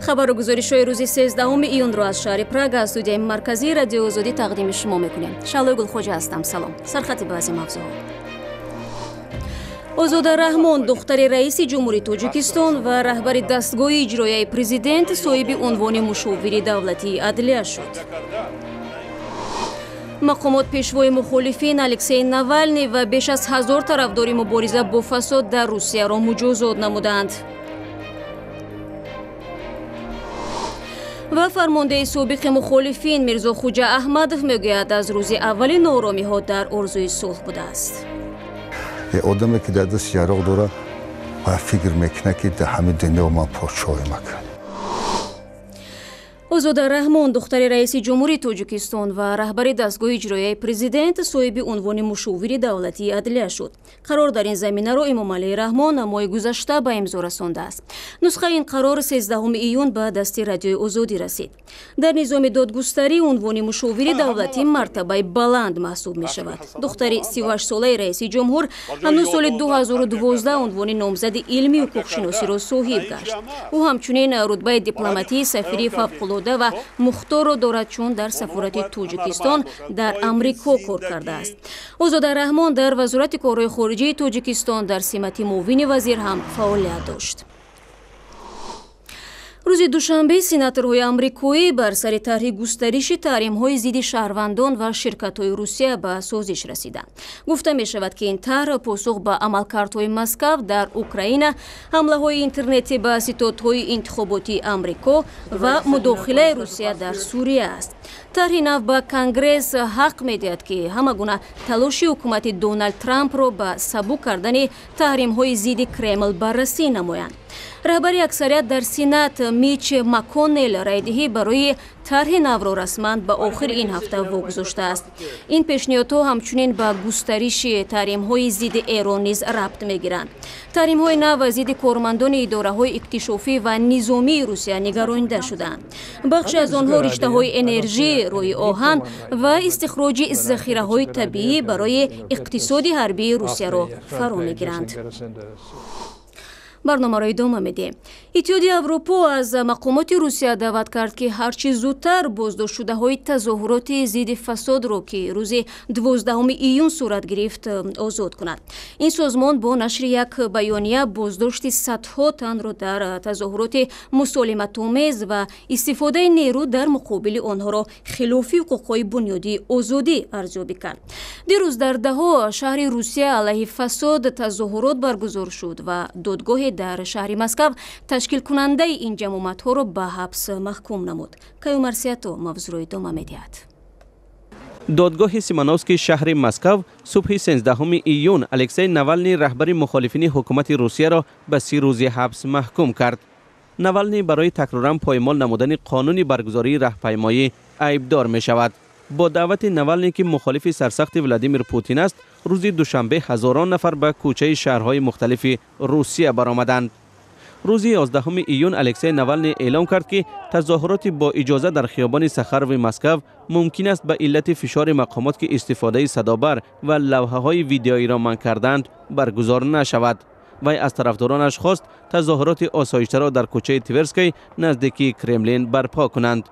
خبر و گزارش‌های روز 13 ایون را از شهر پراگ از استودیوی مرکزی رادیو آزادی تقدیم شما می‌کنیم. شعله گلخوجه هستم. سلام. سرخط بعضی موضوعات. озода раҳмон духтари раиси ҷумҳурии тоҷикистон ва раҳбари дастгоҳи иҷроияи президент соҳиби унвони мушовири давлатии адлия шуд. мақомот пешвои мухолифин Алексей Навальный ва беш аз 1000 тарафдори мубориза бо фасод дар Русияро муҷозот намуданд. ва фармондаи собиқи мухолифин Мирзо Хуҷа Аҳмадов мегӯяд аз рӯзи аввали нооромиҳо дар орзуи сулҳ будааст. آدمی که در دست یراق داره و فکر میکنه که در همه دنیا ما پادشاهی میکنه. озода раҳмон духтари раиси ҷумҳурии тоҷикистон ва раҳбари дастгоҳи иҷроияи президент соҳиби унвони мушовири давлатии адлия шуд. қарор дар ин заминаро Эмомалии Раҳмон моҳи гузашта ба имзо расондааст. нусхаи ин қарор 13 июн ба дасти радиои озодӣ расид. дар низоми додгустарӣ унвони мушовири давлатӣ мартабаи баланд маҳсуб мешавад. духтари 38-солаи раиси ҷумҳур ҳанӯз соли 2012 унвони номзади илми ҳуқуқшиносиро соҳиб гашт. ӯ ҳамчунин рутбаи дипломатии сафири фавқулода ва мухторро дорад, чун дар сафорати Тоҷикистон дар Амрико кор кардааст. озода раҳмон дар вазорати корҳои хориҷии Тоҷикистон дар симати муовини вазир ҳам фаъолият дошт. рӯзи душанбе сенаторҳои амрикоӣ бар сари тарҳи густариши таҳримҳои зидди шаҳрвандон ва ширкатҳои Русия ба созиш расиданд. гуфта мешавад, ки ин тарҳ посух ба амалкардҳои Москав дар Украина, ҳамлаҳои интернетӣ ба ситодҳои интихоботии Амрико ва мудохилаи Русия дар Сурия аст. тарҳи нав ба Конгресс ҳақ медиҳад, ки ҳама гуна талоши ҳукумати Доналд Трампро ба сабук кардани таҳримҳои зидди Кремл баррасӣ намоянд. раҳбари аксарият дар Сенат Мич МакКоннел райдиҳӣ барои тарҳи навро расман ба охири ин ҳафта вогузоштааст. ин пешниҳодҳо ҳамчунин ба густариши таҳримҳои зидди Эрон низ рабт мегиранд. таҳримҳои нав зидди кормандони идораҳои иктишофӣ ва низомии Русия нигаронида шуданд. бахше аз онҳо риштаҳои энержӣ, рӯи оҳан ва истихроҷи захираҳои табиӣ барои иқтисоди ҳарбии Русияро фаро мегиранд. барномаро идома медиҳем. иттиҳоди Аврупо аз мақомоти Русия даъват кард, ки ҳарчи зудтар боздоштшудаҳои тазоҳуроти зидди фасодро, ки рӯзи 12 июн сурат гирифт, озод кунад. ин созмон бо нашри як баёния боздошти садҳо танро дар тазоҳуроти мусолиматомез ва истифодаи нерӯ дар муқобили онҳоро хилофи ҳуқуқҳои бунёдии озодӣ арзёбӣ кард. дирӯз дар Даҳо шаҳри Русия алайҳи фасод тазоҳурот баргузор шуд ва додгоҳи дар шаҳри Москав ташкилкунандаи ин ҷамоматҳоро ба ҳабс маҳкум намуд. Каюмарсиято мавзӯъро идома медиҳад. додгоҳи Симоновский шаҳри Москав субҳи 13 июн Алексей Навальный раҳбари мухолифини ҳукумати Русияро ба 30 рӯзи ҳабс маҳкум кард. Навальный барои такроран поймол намудани қонуни баргузории раҳпаймоӣ айбдор мешавад. бо даъвати Навальный, ки мухолифи сарсахти Владимир Путин аст, рӯзи душанбе ҳазорон нафар ба кӯчаи шаҳрҳои мухталифи Русия баромаданд. рӯзи 11 июн Алексей Навальный эълон кард, ки тазоҳуроти бо иҷоза дар хиёбони Сахарови Москав мумкин аст ба иллати фишори мақомот, ки истифодаи садобар ва лавҳаҳои видеоиро манъ карданд, баргузор нашавад. вай аз тарафдоронаш хост тазоҳуроти осоиштаро дар кӯчаи Тверской наздики Кремлин барпо кунанд.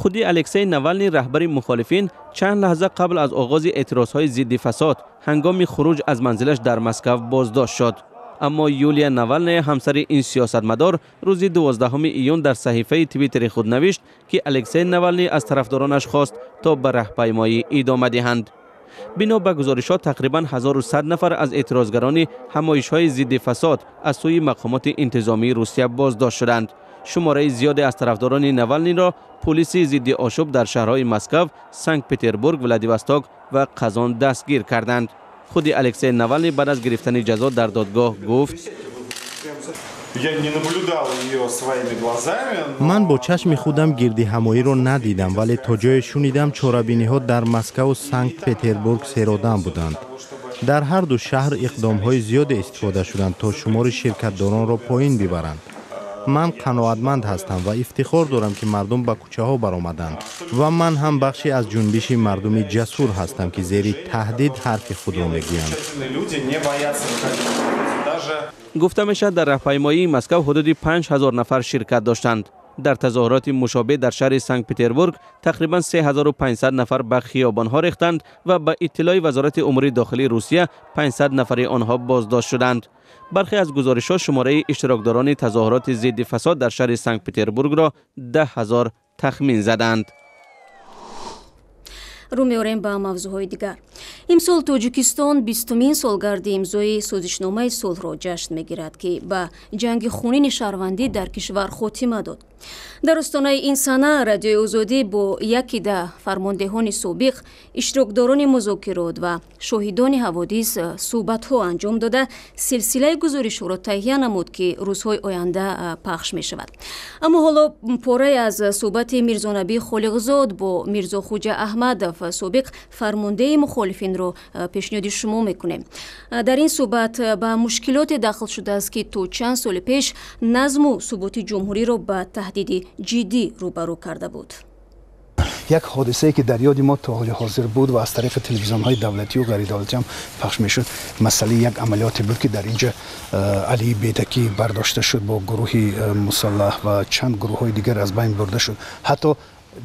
худи Алексей Навальный раҳбари мухолифин чанд лаҳза қабл аз оғози эътирозҳои зидди фасод ҳангоми хуруҷ аз манзилаш дар Москав боздошт шуд. аммо Юлия Навальная, ҳамсари ин сиёсатмадор, рӯзи 12 июн дар саҳифаи твиттери худ навишт, ки Алексей Навальный аз тарафдоронаш хост то ба раҳпаймоӣ идома диҳанд. бино ба гузоришот тақрибан 1100 нафар аз эътирозгарони ҳамоишҳои зидди фасод аз сӯи мақомоти интизомии Русия боздошт шуданд. шумораи зиёде аз тарафдорони Навальныйро полиси зидди ошӯб дар шаҳрҳои Москав, Санкт Петербург, Владивосток ва Қазон дастгир карданд. худи Алексей Навальный баъд аз гирифтани ҷазо дар додгоҳ гуфт: ман бо чашми худам гирдиҳамоиро надидам, вале то ҷое шунидам чорабиниҳо дар Москаву Санкт Петербург серодам буданд. дар ҳар ду шаҳр иқдомҳои зиёде истифода шуданд, то шумори ширкатдоронро поин бибаранд. ман қаноатманд ҳастам ва ифтихор дорам, ки мардум ба кӯчаҳо баромаданд ва ман ҳам бахши аз ҷунбиши мардуми ҷасур ҳастам, ки зери таҳдид ҳарфи худро мегӯянд. гуфта мешавад дар раҳпаймоии Москав ҳудуди 5000 нафар ширкат доштанд. در تظاهرات مشابه در شهر سنت پتربورگ تقریبا 3500 نفر به خیابان‌ها ریختند و به اطلاع وزارت امور داخلی روسیه 500 نفر آنها بازداشت شدند. برخی از گزارش‌ها شماره اشتراکداران تظاهرات ضد فساد در شهر سنت پتربورگ را 10,000 تخمین زدند. رو می‌آوریم به موضوع‌های دیگر. امسال تاجیکستان 20مین سالگرد امضای سازشنامه صلح را جشن می‌گیرد که به جنگ خونین شهروندی در کشور خاتمه داد. در آستانه این سنه رادیوی آزادی با یکی از فرماندهان سابق، اشتراکداران مذاکرات و شاهدان حوادث صحبت‌ها انجام داده سلسله گزارش‌ها را تهیه نمود که روزهای آینده پخش می‌شود. اما حالا پاره از صحبت میرزا نبی خالقزاد با میرزا خوجا احمد سابق فرمانده مخالفین را پیشنهاد شما می‌کنیم. در این صحبت به مشکلات داخل شده است که تا چند سال پیش نظم و ثبات جمهوری را به تهدید جدی روبرو کرده بود. یک حادثه که در یاد ما تا حال حاضر بود و از طریق تلویزیون‌های دولتی و غیر دولتی هم پخش می‌شد، مسئله یک عملیاتی بود که در اینجا علی بیدکی برداشته شد با گروهی مسلح و چند گروه‌های دیگر از بین برده شد. حتی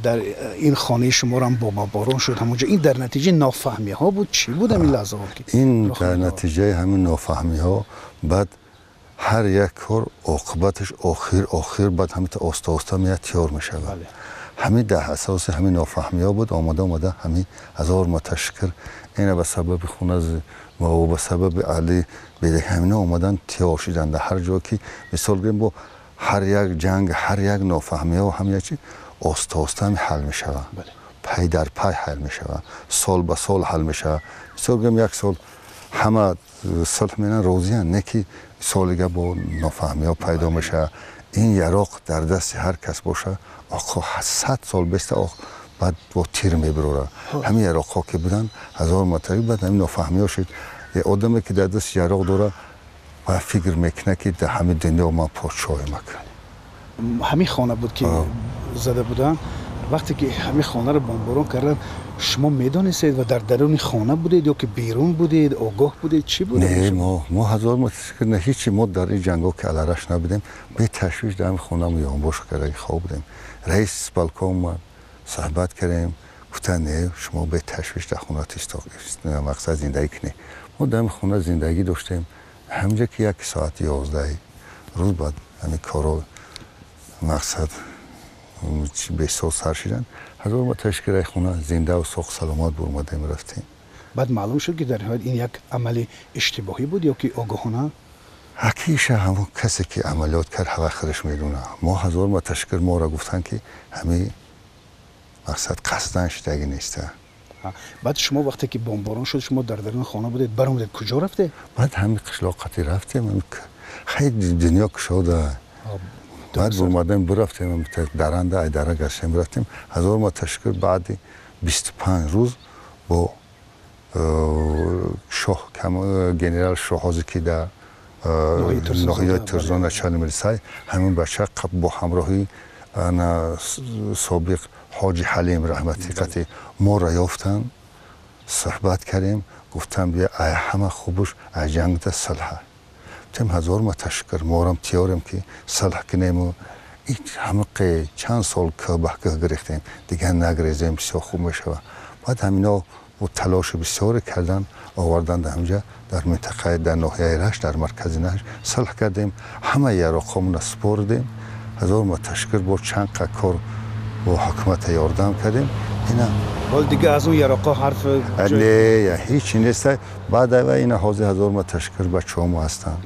در این خانه شما هم با باران شد همونجا. این در نتیجه نافهمی ها بود. چی بود همین لحظه که این در نتیجه همین نافهمی ها بعد هر یک کار عاقبتش آخر بعد همین آستا میاد تیار میشه. همین در اساس همین نافهمی ها بود آمده همین هزار متشکر این به سبب خونه و به سبب علی بیدک همین آمدن تیار شدن در هر جا که مثال گریم با هر یک جنگ هر یک نافهمی ها همین چی آستا حل میشه. پای در پای حل میشه. سال به سال حل میشه. مثال گریم یک سال همه صلح میکنن راضیان نه که سالگه با نافهمی ها پیدا میشه. این یراق در دست هر کس باشه آقا 100 سال بسته آقا بعد با تیر میبره. همین یراق ها که بودن هزار متری بعد همین نافهمی ها شد. یه آدمی که در دست یراق داره و فکر میکنه که در همین دنیا ما پادشاهی میکنه. همین خانه بود که زده بودن. وقتی که همین خانه رو بمباران کردن شما میدونستید و در درون خانه بودید یا که بیرون بودید آگاه بودید چی بود؟ نه ما هزار متشکر نه هیچی. ما در این جنگا که علارش نبودیم به تشویش در خونه ما یانباش کرده خواب بودیم. رئیس بالکن ما صحبت کردیم گفتن نه شما به تشویش در خونه مقصد زندگی کنید. ما در خونه زندگی داشتیم همینجا که 1 ساعت 11 روز بعد همین کارو مقصد به صورت سر شدن هزار متشکر خونه زنده و سوق سلامت برمادیم رفتیم. بعد معلوم شد که در حال این یک عمل اشتباهی بود یا که آگاهانه؟ حقیقت همون کسی که عملیات کرد هوا خودش میدونه. ما هزار متشکر ما را گفتن که همین مقصد قصدن شدگی نیسته. بعد شما وقتی که بمباران شد شما در درون خانه بودید برآمدید کجا رفته؟ بعد همین قشلاقتی رفتیم خیلی دنیا کشاده. بعد برمادیم برفتیم درنده اداره گشتیم رفتیم هزار متشکر بعد 25 روز با شاه گنرال شاهازی که در ناحیه ترزان چال میرسه همین بچه با همراهی سابق حاجی حلیم رحمتی قطعی ما را یافتن صحبت کردیم گفتم بیا همه خوبش از جنگ ده صلحه تیم هزار متشکر ما هم تیاریم که صلح کنیم و این همه چند سال که بحکه گرفتیم دیگه نگریزیم بسیار خوب میشه. بعد همینا و تلاش بسیار کردن آوردن در همجا در منطقه در ناحیه رشت در مرکز نهج صلح کردیم همه یراقامون سپردیم هزار متشکر با چند کار با حکومت یاردم کردیم. اینا حال دیگه از اون یراقا حرف نه هیچ نیست. بعد این حاضر هزار متشکر بچه هم هستن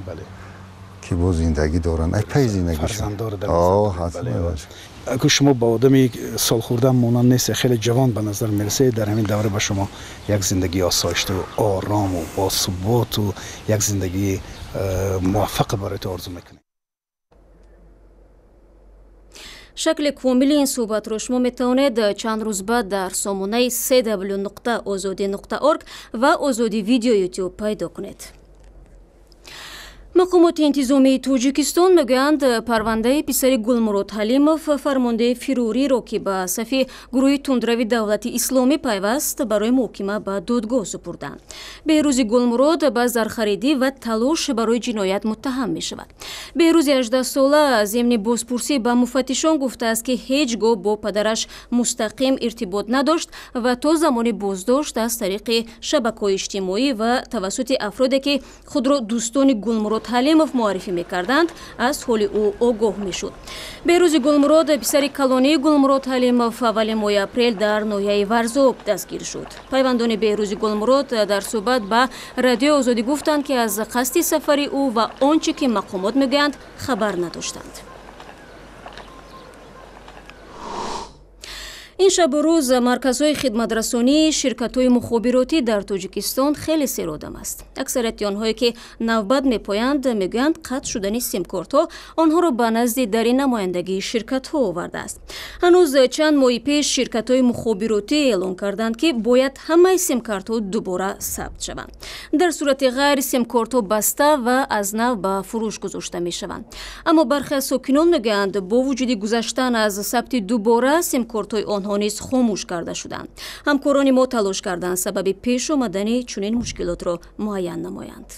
که با زندگی دارن ای پی زندگیشون اگه شما با آدمی سال خورده مانند نیست خیلی جوان به نظر میرسه در همین دوره به شما یک زندگی آسایشته و آرام و با ثبات و یک زندگی موفق برایت آرزو میکنید. شکل کامل این صحبت رو شما میتونید چند روز بعد در سامانه www.azadi.org و آزادی ویدیو یوتیوب پیدا کنید. مقامات انتظامی توجیکستان میگویند پرونده پسر گلمرود حلیموف فرمانده فروری را که به صف گروه تندروی دولت اسلامی پیوست برای محاکمه به دادگاه سپردند. بهروز گلمرود به زرخریدی و تلاش برای جنایت متهم می شود. بهروز 18 ساله ضمن بازپرسی به مفتشان گفته است که هیچگاه با پدرش مستقیم ارتباط نداشت و تا زمان بازداشت از طریق شبکه‌های اجتماعی و توسط افرادی که خود را دوستان گلمرود حلیموف معرفی می‌کردند از حال او آگاه می‌شد. بهروز گلمرود پسر کلانی گلمرود حلیموف اول ماه اپریل در ناحیه ورزاب دستگیر شد. پیوندان بهروز گلمرود در صحبت به رادیو آزادی گفتند که از قصد سفر او و آنچه که مقامات میگویند خبر نداشتند. این شب و روز مرکزهای خدمترسانی شرکت‌های مخابراتی در تاجیکستان خیلی سرآدم است. اکثریت آنهایی که نوبت می‌پایند میگویند قطع شدن سیم کارت‌ها آنها را به نزد در نمایندگی شرکت‌ها آورده است. هنوز چند ماه پیش شرکت‌های مخابراتی اعلام کردند که باید همه سیم کارت‌ها دوباره ثبت شوند. در صورت غیر سیم کارت‌ها بسته و از نو به فروش گذاشته می‌شوند. اما برخی از ساکنان میگویند با وجود گذشتن از ثبت دوباره سیم کارت‌های آنها نیز خاموش کرده شدند. همکاران ما تلاش کردند سبب پیش آمدن چنین مشکلات را معین نمایند.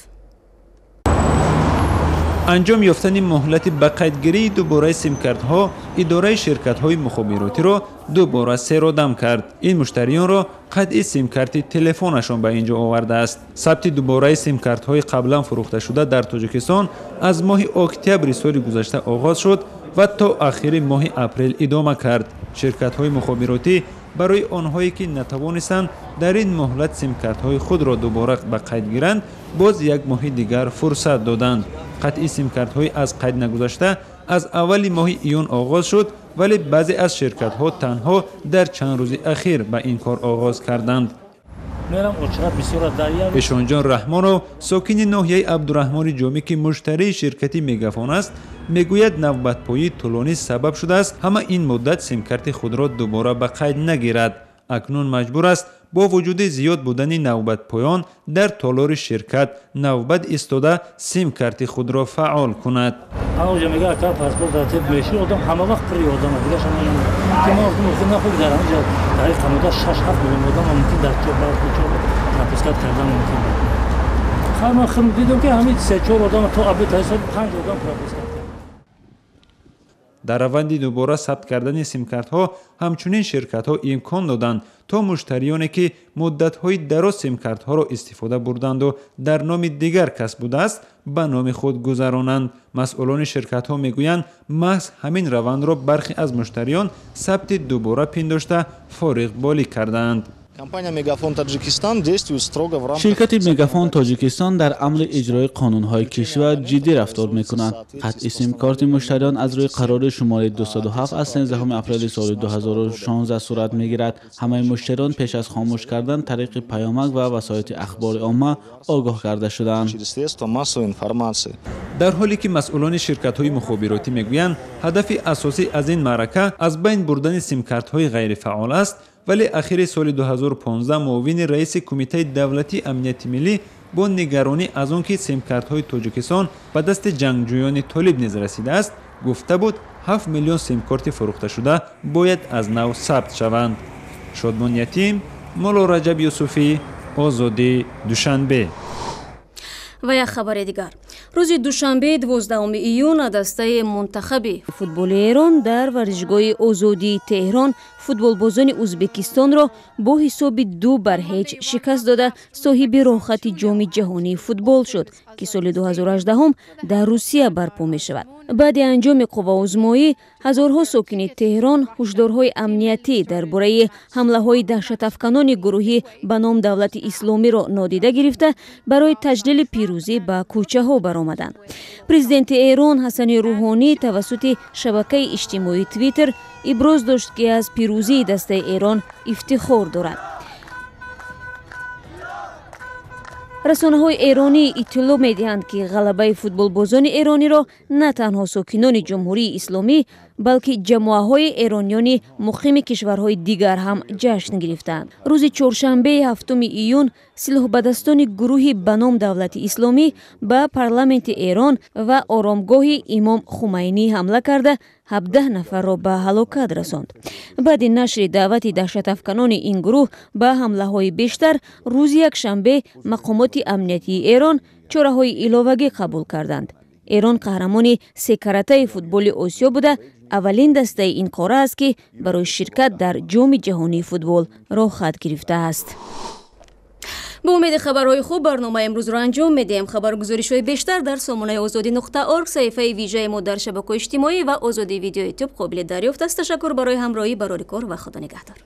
انجام یافتن مهلت به قیدگیری دوباره سیم کارت‌ها اداره شرکت‌های مخابراتی را دوباره سرآدم کرد. این مشتریان را قطع سیم کارت تلفنشان به اینجا آورده است. ثبت دوباره سیم کارت‌های قبلا فروخته شده در تاجیکستان از ماه اکتبر سال گذشته آغاز شد و تا آخر ماه اپریل ادامه کرد. شرکت‌های مخابراتی برای آنهایی که نتوانستند در این مهلت سیم کارت‌های خود را دوباره به قید گیرند باز یک ماه دیگر فرصت دادند. قطع سیم کارت‌های از قید نگذشته از اول ماه ایون آغاز شد ولی بعضی از شرکت‌ها تنها در چند روز اخیر به این کار آغاز کردند. اشانجان رحمانو ساکن ناحیه عبدالرحمن جامی که مشتری شرکتی میگافون است میگوید نوبت پایی طولانی سبب شده است همه این مدت سیم کارت خود را دوباره به قید نگیرد. اکنون مجبور است با وجود زیاد بودن نوبت پایان در تالار شرکت نوبت ایستاده سیم کارت خود را فعال کند. در روند دوباره ثبت کردن سیم کارت ها همچنین شرکت ها امکان دادند تا مشتریانی که مدت های دراز سیم کارت ها را استفاده بردند و در نام دیگر کس بوده است به نام خود گذرانند. مسئولان شرکت ها میگویند محض همین روند را برخی از مشتریان ثبت دوباره پنداشته فارغ بالی کردند. شرکت مگافون تاجیکستان در امر اجرای قانون‌های کشور جدی رفتار می‌کند. قطع سیم کارت مشتریان از روی قرار شماره 207 از 13 اپریل سال 2016 صورت می‌گیرد. همه مشتریان پیش از خاموش کردن طریق پیامک و وسایل اخبار عامه آگاه کرده شدند. در حالی که مسئولان شرکت‌های مخابراتی میگویند هدف اساسی از این معرکه از بین بردن سیم کارت‌های غیر فعال است، ولی اخیر سال 2015 معاون رئیس کمیته دولتی امنیت ملی با نگرانی از آنکه سیم کارت‌های تاجیکستان به دست جنگجویان طالب نیز رسیده است گفته بود 7 میلیون سیم کارت فروخته شده باید از نو ثبت شوند. شادمان یتیم، مولا رجب یوسفی، آزادی، دوشنبه. و یک خبر دیگر، روز دوشنبه 12 ایون دسته منتخب فوتبال ایران در ورزشگاه آزادی تهران فوتبالبازان ازبکستان را با حساب 2-0 شکست داده صاحب راهخط جام جهانی فوتبال شد که سال 2018 در روسیه برپا می شود. بعد انجام قواآزمایی هزارها ساکن تهران هشدارهای امنیتی درباره حمله‌های دهشت‌افکنان گروهی به نام دولت اسلامی را نادیده گرفته برای تجلیل پیروزی به کوچه‌ها برآمدند. پرزیدنت ایران حسن روحانی توسط شبکه اجتماعی توییتر ابراز داشت که از پیروزی دسته ایران افتخار دارد. رسانه‌های ایرانی اطلاع می‌دهند که غلبه فوتبالبازان ایرانی را نه تنها ساکنان جمهوری اسلامی балки ҷамоаҳои эронёни муқими кишварҳои дигар ҳам ҷашн гирифтанд. рӯзи чоршанбеи 7 июн силоҳбадастони гурӯҳи ба ном давлати исломӣ ба парламенти Эрон ва оромгоҳи имом Хумайнӣ ҳамла карда 17 нафарро ба ҳалокат расонд. баъди нашри даъвати даҳшатафканони ин гурӯҳ ба ҳамлаҳои бештар, рӯзи якшанбе мақомоти амниятии Эрон чораҳои иловагӣ қабул карданд. Эрон қаҳрамони секаратаи футболи Осиё буда аввалин дастаи ин қора аст, ки барои ширкат дар ҷоми ҷаҳонии футбол роҳ хат гирифтааст. با امید خبرهای خوب برنامه امروز را انجام میدیم. خبرگزاری‌های بیشتر در سامانه azadi.org، صفحه ویژه ما در شبکه‌های اجتماعی و آزادی ویدیو یوتیوب قابل دریافت است. تشکر برای همراهی. برای کار و خدا نگهدار.